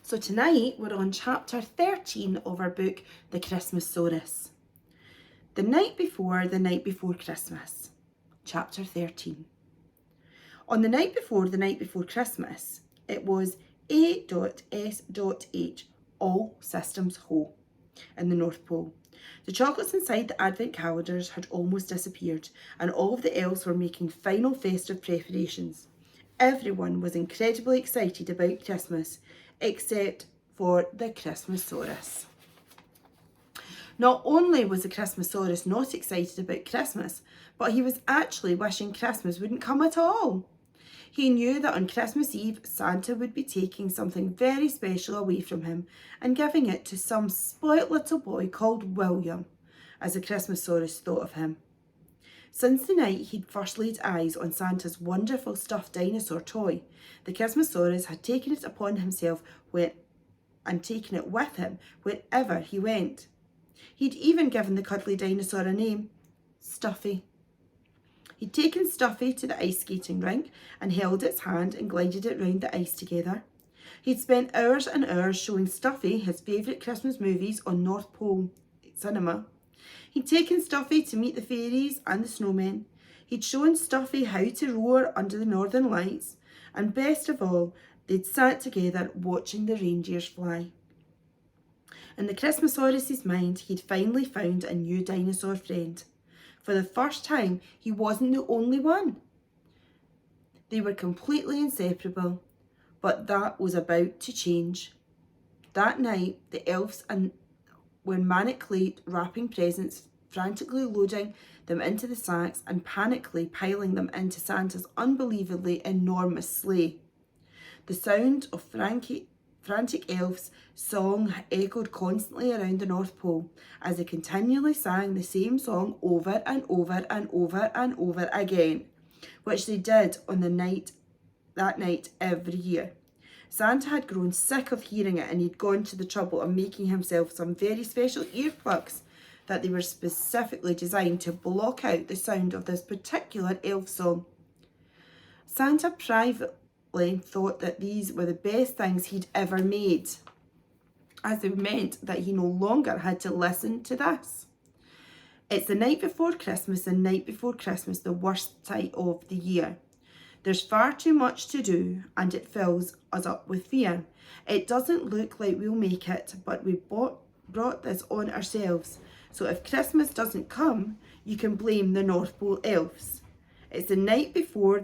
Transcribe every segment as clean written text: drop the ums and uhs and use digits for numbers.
So tonight we're on chapter 13 of our book, The Christmasaurus. The night before Christmas. Chapter 13. On the night before Christmas, it was A.S.H, all systems go, in the North Pole. The chocolates inside the advent calendars had almost disappeared, and all of the elves were making final festive preparations. Everyone was incredibly excited about Christmas, except for the Christmasaurus. Not only was the Christmasaurus not excited about Christmas, but he was actually wishing Christmas wouldn't come at all. He knew that on Christmas Eve, Santa would be taking something very special away from him and giving it to some spoilt little boy called William, as the Christmasaurus thought of him. Since the night he'd first laid eyes on Santa's wonderful stuffed dinosaur toy, the Christmasaurus had taken it upon himself and taken it with him wherever he went. He'd even given the cuddly dinosaur a name, Stuffy. He'd taken Stuffy to the ice skating rink and held its hand and glided it round the ice together. He'd spent hours and hours showing Stuffy his favourite Christmas movies on North Pole Cinema. He'd taken Stuffy to meet the fairies and the snowmen. He'd shown Stuffy how to roar under the northern lights. And best of all, they'd sat together watching the reindeers fly. In the Christmasaurus's mind, he'd finally found a new dinosaur friend. For the first time, he wasn't the only one. They were completely inseparable, but that was about to change. That night, the elves were manically wrapping presents, frantically loading them into the sacks and panically piling them into Santa's unbelievably enormous sleigh. The sound of frantic elves' song echoed constantly around the North Pole as they continually sang the same song over and over and over and over again, which they did on that night every year. Santa had grown sick of hearing it, and he'd gone to the trouble of making himself some very special earplugs that they were specifically designed to block out the sound of this particular elf song. Santa privately thought that these were the best things he'd ever made, as they meant that he no longer had to listen to this. It's the night before Christmas, the worst time of the year. There's far too much to do, and it fills us up with fear. It doesn't look like we'll make it, but we brought this on ourselves. So if Christmas doesn't come, you can blame the North Pole elves. It's the night before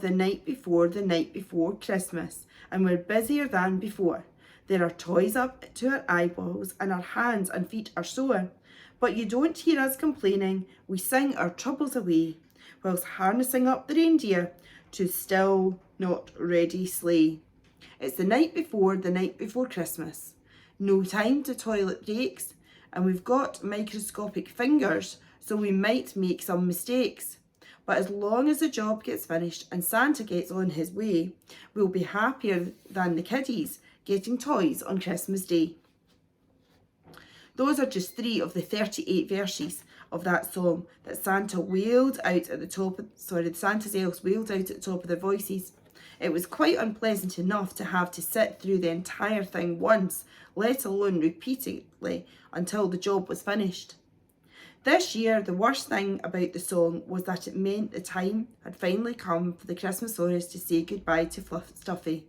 Christmas, and we're busier than before. There are toys up to our eyeballs, and our hands and feet are sore. But you don't hear us complaining. We sing our troubles away, whilst harnessing up the reindeer to still not ready sleigh. It's the night before Christmas. No time to toilet breaks, and we've got microscopic fingers, so we might make some mistakes. But as long as the job gets finished and Santa gets on his way, we'll be happier than the kiddies getting toys on Christmas Day. Those are just 3 of the 38 verses of that song that Santa's elves wailed out at the top of their voices. It was quite unpleasant enough to have to sit through the entire thing once, let alone repeatedly until the job was finished. This year, the worst thing about the song was that it meant the time had finally come for the Christmasaurus to say goodbye to Stuffy.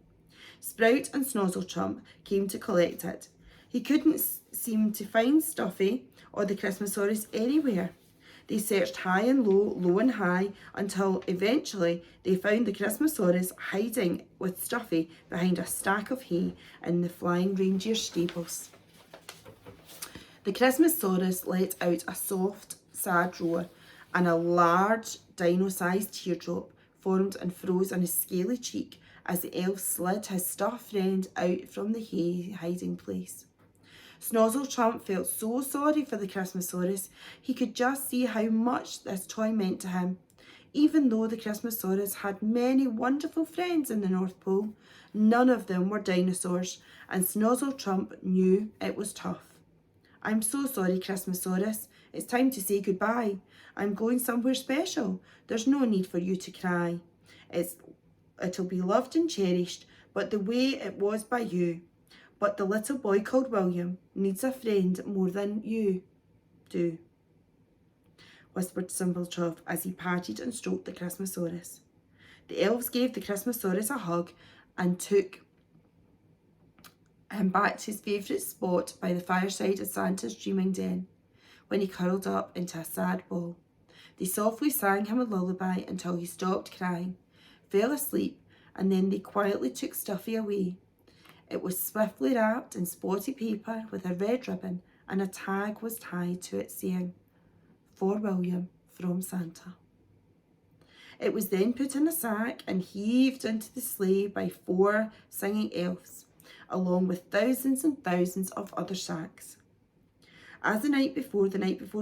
Sprout and Snozzlechump came to collect it. He couldn't seem to find Stuffy or the Christmasaurus anywhere. They searched high and low, low and high, until eventually they found the Christmasaurus hiding with Stuffy behind a stack of hay in the flying reindeer stables. The Christmasaurus let out a soft, sad roar, and a large, dino-sized teardrop formed and froze on his scaly cheek as the elf slid his stuffed friend out from the hay hiding place. Snozzlechump felt so sorry for the Christmasaurus. He could just see how much this toy meant to him. Even though the Christmasaurus had many wonderful friends in the North Pole, none of them were dinosaurs, and Snozzlechump knew it was tough. I'm so sorry, Christmasaurus. It's time to say goodbye. I'm going somewhere special. There's no need for you to cry. It'll be loved and cherished, but the way it was by you. But the little boy called William needs a friend more than you do, whispered Simpletrove as he patted and stroked the Christmasaurus. The elves gave the Christmasaurus a hug and took him back to his favourite spot by the fireside of Santa's dreaming den, when he curled up into a sad ball. They softly sang him a lullaby until he stopped crying, fell asleep, and then they quietly took Stuffy away. It was swiftly wrapped in spotty paper with a red ribbon, and a tag was tied to it saying, "For William, from Santa." It was then put in a sack and heaved into the sleigh by 4 singing elves, along with thousands and thousands of other sacks. As the night before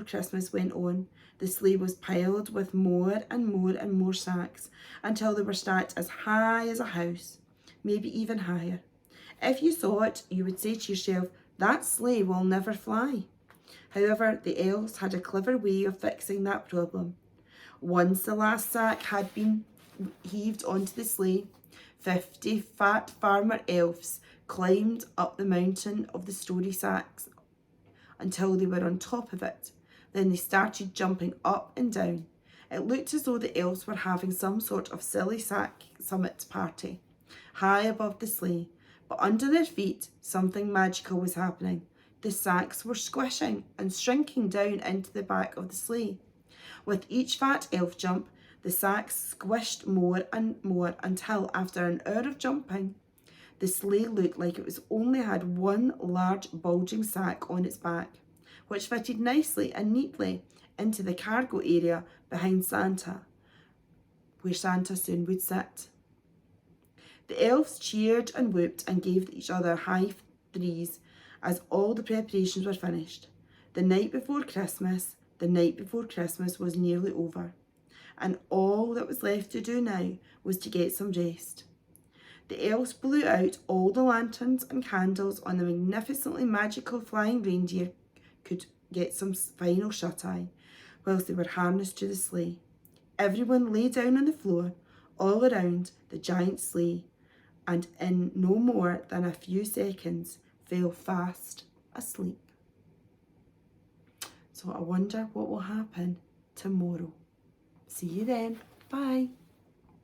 Christmas went on, the sleigh was piled with more and more and more sacks until they were stacked as high as a house, maybe even higher. If you saw it, you would say to yourself, "That sleigh will never fly." However, the elves had a clever way of fixing that problem. Once the last sack had been heaved onto the sleigh, 50 fat farmer elves climbed up the mountain of the story sacks until they were on top of it. Then they started jumping up and down. It looked as though the elves were having some sort of silly sack summit party high above the sleigh, but under their feet something magical was happening. The sacks were squishing and shrinking down into the back of the sleigh. With each fat elf jump, the sacks squished more and more until, after an hour of jumping, the sleigh looked like it was only had one large bulging sack on its back, which fitted nicely and neatly into the cargo area behind Santa, where Santa soon would sit. The elves cheered and whooped and gave each other high threes as all the preparations were finished. The night before Christmas was nearly over, and all that was left to do now was to get some rest. The elves blew out all the lanterns and candles on the magnificently magical flying reindeer could get some final shut-eye whilst they were harnessed to the sleigh. Everyone lay down on the floor all around the giant sleigh, and in no more than a few seconds fell fast asleep. So I wonder what will happen tomorrow. See you then. Bye.